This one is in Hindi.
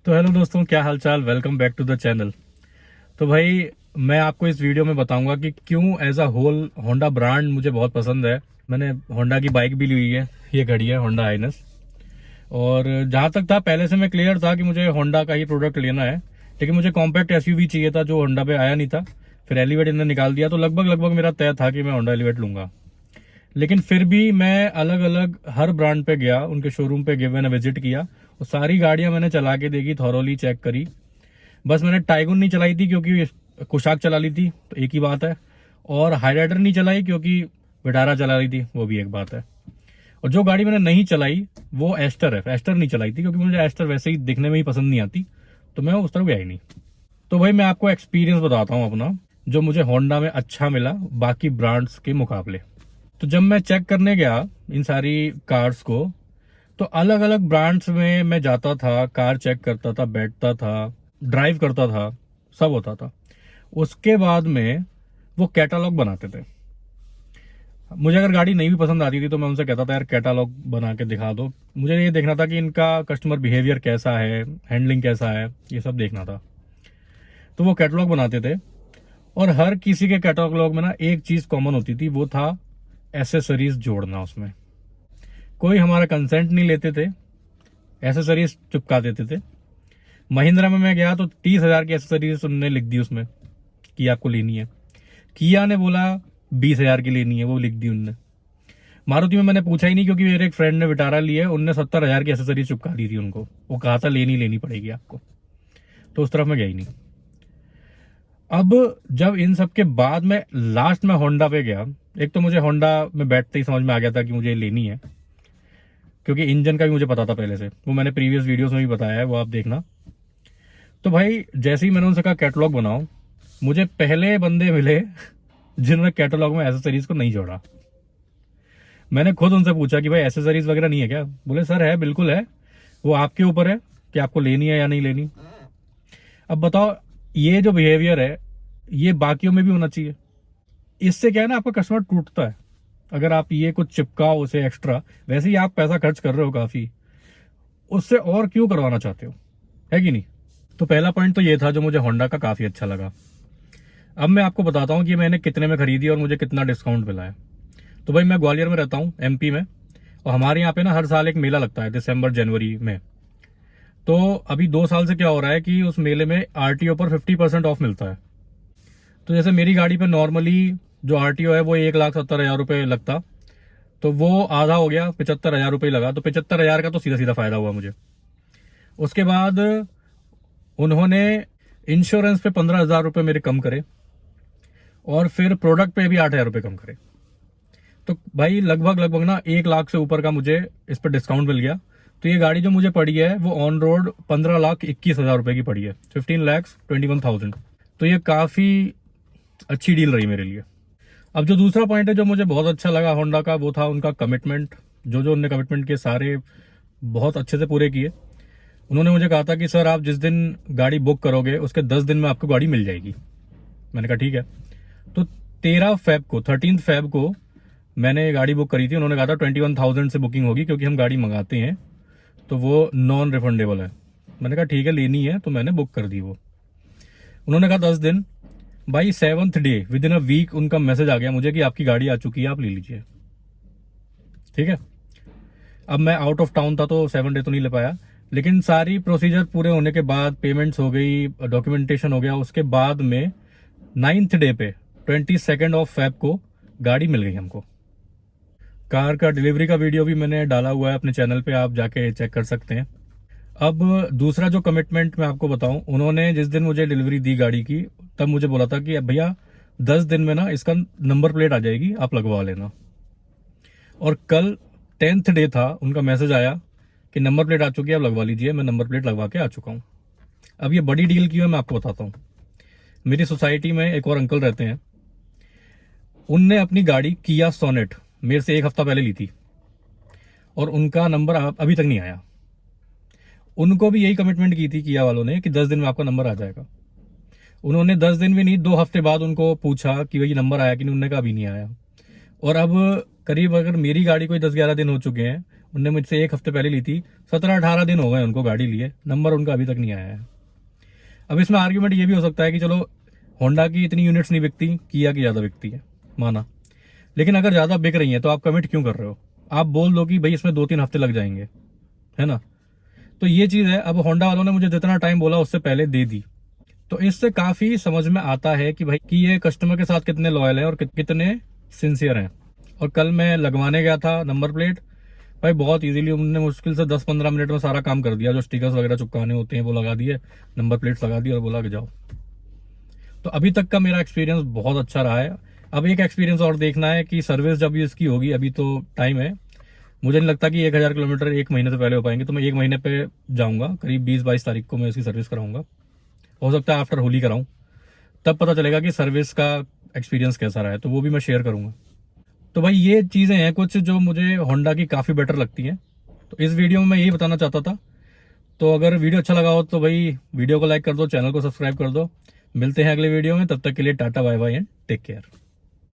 तो हेलो दोस्तों, क्या हालचाल। Welcome back to the channel. तो भाई, मैं आपको इस वीडियो में बताऊंगा कि क्यों as a whole Honda brand मुझे बहुत पसंद है। मैंने होंडा की बाइक भी ली हुई है, ये घड़ी है होंडा आइनस। और जहां तक था पहले से मैं क्लियर था कि मुझे होंडा का ही प्रोडक्ट लेना है, लेकिन मुझे कॉम्पैक्ट एसयूवी चाहिए था जो होंडा पे आया नहीं था। फिर एलिवेट इन्होंने निकाल दिया, तो लगभग लगभग मेरा तय था कि मैं होंडा एलिवेट लूंगा। लेकिन फिर भी मैं अलग अलग हर ब्रांड पे गया, उनके शोरूम पे गए, मैंने विजिट किया और सारी गाड़ियां मैंने चला के देखी, थॉरोली चेक करी। बस मैंने टाइगुन नहीं चलाई थी क्योंकि कुशाक चला ली थी, तो एक ही बात है। और हाईराइडर नहीं चलाई क्योंकि विटारा चला रही थी, वो भी एक बात है। और जो गाड़ी मैंने नहीं चलाई वो एस्टर है। एस्टर नहीं चलाई थी क्योंकि मुझे एस्टर वैसे ही दिखने में ही पसंद नहीं आती, तो मैं उस तरफ गया ही नहीं। तो भाई, मैं आपको एक्सपीरियंस बताता हूँ अपना, जो मुझे होंडा में अच्छा मिला बाकी ब्रांड्स के मुकाबले। तो जब मैं चेक करने गया इन सारी कार्स को, तो अलग अलग ब्रांड्स में मैं जाता था, कार चेक करता था, बैठता था, ड्राइव करता था, सब होता था। उसके बाद में वो कैटालॉग बनाते थे। मुझे अगर गाड़ी नहीं भी पसंद आती थी तो मैं उनसे कहता था, यार कैटालॉग बना के दिखा दो, मुझे ये देखना था कि इनका कस्टमर बिहेवियर कैसा है, हैंडलिंग कैसा है, ये सब देखना था। तो वो कैटलॉग बनाते थे और हर किसी के कैटलॉग में ना एक चीज कॉमन होती थी, वो था एसेसरीज जोड़ना उसमें। कोई हमारा कंसेंट नहीं लेते थे, एसेसरीज चिपका देते थे। महिंद्रा में मैं गया तो 30,000 की एसेसरीज उन्होंने लिख दी उसमें कि आपको लेनी है। किया ने बोला 20,000 की लेनी है, वो लिख दी उनने। मारुति में मैंने पूछा ही नहीं क्योंकि मेरे एक फ्रेंड ने विटारा ली है, उनने 70,000 की एसेसरीज चिपका दी थी उनको। वो कहा था लेनी पड़ेगी आपको, तो उस तरफ मैं गया ही नहीं। अब जब इन सब के बाद में लास्ट में होंडा पे गया, एक तो मुझे होंडा में बैठते ही समझ में आ गया था कि मुझे लेनी है, क्योंकि इंजन का भी मुझे पता था पहले से, वो मैंने प्रीवियस वीडियोस में भी बताया है, वो आप देखना। तो भाई, जैसे ही मैंने उनसे कहा कैटलॉग बनाओ, मुझे पहले बंदे मिले जिन्होंने कैटलॉग में एसेसरीज को नहीं जोड़ा। मैंने खुद उनसे पूछा कि भाई एसेसरीज वगैरह नहीं है क्या? बोले सर है, बिल्कुल है, वो आपके ऊपर है कि आपको लेनी है या नहीं लेनी। अब बताओ, ये जो बिहेवियर है ये बाकियों में भी होना चाहिए। इससे क्या है ना, आपका कस्टमर टूटता है अगर आप ये कुछ चिपकाओ उसे एक्स्ट्रा। वैसे ही आप पैसा खर्च कर रहे हो काफी, उससे और क्यों करवाना चाहते हो, है कि नहीं? तो पहला पॉइंट तो ये था जो मुझे होंडा का काफी अच्छा लगा। अब मैं आपको बताता हूँ कि मैंने कितने में खरीदी और मुझे कितना डिस्काउंट मिला है। तो भाई, मैं ग्वालियर में रहता हूँ, एमपी में, और हमारे यहाँ पे ना हर साल एक मेला लगता है दिसंबर जनवरी में। तो अभी 2 साल से क्या हो रहा है कि उस मेले में आरटीओ पर 50% ऑफ मिलता है। तो जैसे मेरी गाड़ी पे नॉर्मली जो आरटीओ है वो 1,70,000 रुपये लगता, तो वो आधा हो गया, 75,000 रुपये लगा। तो 75,000 का तो सीधा सीधा फायदा हुआ मुझे। उसके बाद उन्होंने इंश्योरेंस पे 15,000 रुपये मेरे कम करे और फिर प्रोडक्ट पे भी 8,000 रुपये कम करे। तो भाई, लगभग लगभग ना 1 लाख से ऊपर का मुझे इस पर डिस्काउंट मिल गया। तो ये गाड़ी जो मुझे पड़ी है वो ऑन रोड 15,21,000 रुपये की पड़ी है, 15,21,000। तो ये काफी अच्छी डील रही मेरे लिए। अब जो दूसरा पॉइंट है जो मुझे बहुत अच्छा लगा होंडा का, वो था उनका कमिटमेंट। जो जो उन्होंने कमिटमेंट किए सारे बहुत अच्छे से पूरे किए। उन्होंने मुझे कहा था कि सर, आप जिस दिन गाड़ी बुक करोगे उसके 10 दिन में आपको गाड़ी मिल जाएगी। मैंने कहा ठीक है। तो 13 फेब को मैंने गाड़ी बुक करी थी। उन्होंने कहा था 21,000 से बुकिंग होगी क्योंकि हम गाड़ी मंगाते हैं तो वो नॉन रिफंडेबल है। मैंने कहा ठीक है, लेनी है, तो मैंने बुक कर दी वो। उन्होंने कहा 10 दिन। भाई, 7th day within a week उनका मैसेज आ गया मुझे कि आपकी गाड़ी आ चुकी है, आप ले लीजिए। ठीक है। अब मैं आउट ऑफ टाउन था तो 7 डे तो नहीं ले पाया, लेकिन सारी प्रोसीजर पूरे होने के बाद, पेमेंट्स हो गई, डॉक्यूमेंटेशन हो गया, उसके बाद में 9th डे पे 22 फेब को गाड़ी मिल गई हमको। कार का डिलीवरी का वीडियो भी मैंने डाला हुआ है अपने चैनल पे, आप जाके चेक कर सकते हैं। अब दूसरा जो कमिटमेंट मैं आपको बताऊं, उन्होंने जिस दिन मुझे डिलीवरी दी गाड़ी की, तब मुझे बोला था कि अब भैया 10 दिन में ना इसका नंबर प्लेट आ जाएगी, आप लगवा लेना। और कल 10th डे था, उनका मैसेज आया कि नंबर प्लेट आ चुकी है, आप लगवा लीजिए। मैं नंबर प्लेट लगवा के आ चुका हूँ। अब ये बड़ी डील क्यों है मैं आपको बताता हूँ। मेरी सोसाइटी में एक और अंकल रहते हैं, उनने अपनी गाड़ी किया सोनेट मेरे से 1 हफ्ता पहले ली थी और उनका नंबर अभी तक नहीं आया। उनको भी यही कमिटमेंट की थी किया वालों ने कि 10 दिन में आपका नंबर आ जाएगा। उन्होंने 10 दिन भी नहीं, 2 हफ्ते बाद उनको पूछा कि भाई नंबर आया कि नहीं, उन्होंने कहा अभी नहीं आया। और अब करीब अगर मेरी गाड़ी को 10-11 दिन हो चुके हैं, उनने मुझसे 1 हफ्ते पहले ली थी, 17-18 दिन हो गए उनको गाड़ी लिए, नंबर उनका अभी तक नहीं आया है। अब इसमें आर्ग्यूमेंट ये भी हो सकता है कि चलो होंडा की इतनी यूनिट्स नहीं बिकती, किया की ज़्यादा बिकती है, माना, लेकिन अगर ज़्यादा बिक रही है तो आप कमिट क्यों कर रहे हो? आप बोल दो कि भाई इसमें 2-3 हफ्ते लग जाएंगे, है ना। तो ये चीज़ है। अब होंडा वालों ने मुझे जितना टाइम बोला उससे पहले दे दी, तो इससे काफ़ी समझ में आता है कि भाई कि ये कस्टमर के साथ कितने लॉयल हैं और कितने सिंसियर हैं। और कल मैं लगवाने गया था नंबर प्लेट, भाई बहुत इजीली उन्होंने मुश्किल से 10-15 मिनट में सारा काम कर दिया। जो स्टिकर्स वगैरह चिपकाने होते हैं वो लगा दिए, नंबर प्लेट्स लगा दी और बोला कि जाओ। तो अभी तक का मेरा एक्सपीरियंस बहुत अच्छा रहा है। अब एक एक्सपीरियंस और देखना है कि सर्विस जब इसकी होगी, अभी तो टाइम है, मुझे नहीं लगता कि 1000 किलोमीटर 1 महीने से पहले हो पाएंगे। तो मैं 1 महीने पे जाऊंगा, करीब 20-22 तारीख को मैं इसकी सर्विस कराऊंगा। हो सकता है आफ्टर होली कराऊं, तब पता चलेगा कि सर्विस का एक्सपीरियंस कैसा रहा है, तो वो भी मैं शेयर करूंगा। तो भाई ये चीज़ें हैं कुछ जो मुझे होंडा की काफ़ी बेटर लगती हैं, तो इस वीडियो में मैं यही बताना चाहता था। तो अगर वीडियो अच्छा लगा हो तो भाई वीडियो को लाइक कर दो, चैनल को सब्सक्राइब कर दो। मिलते हैं अगले वीडियो में, तब तक के लिए tata bye bye and take care.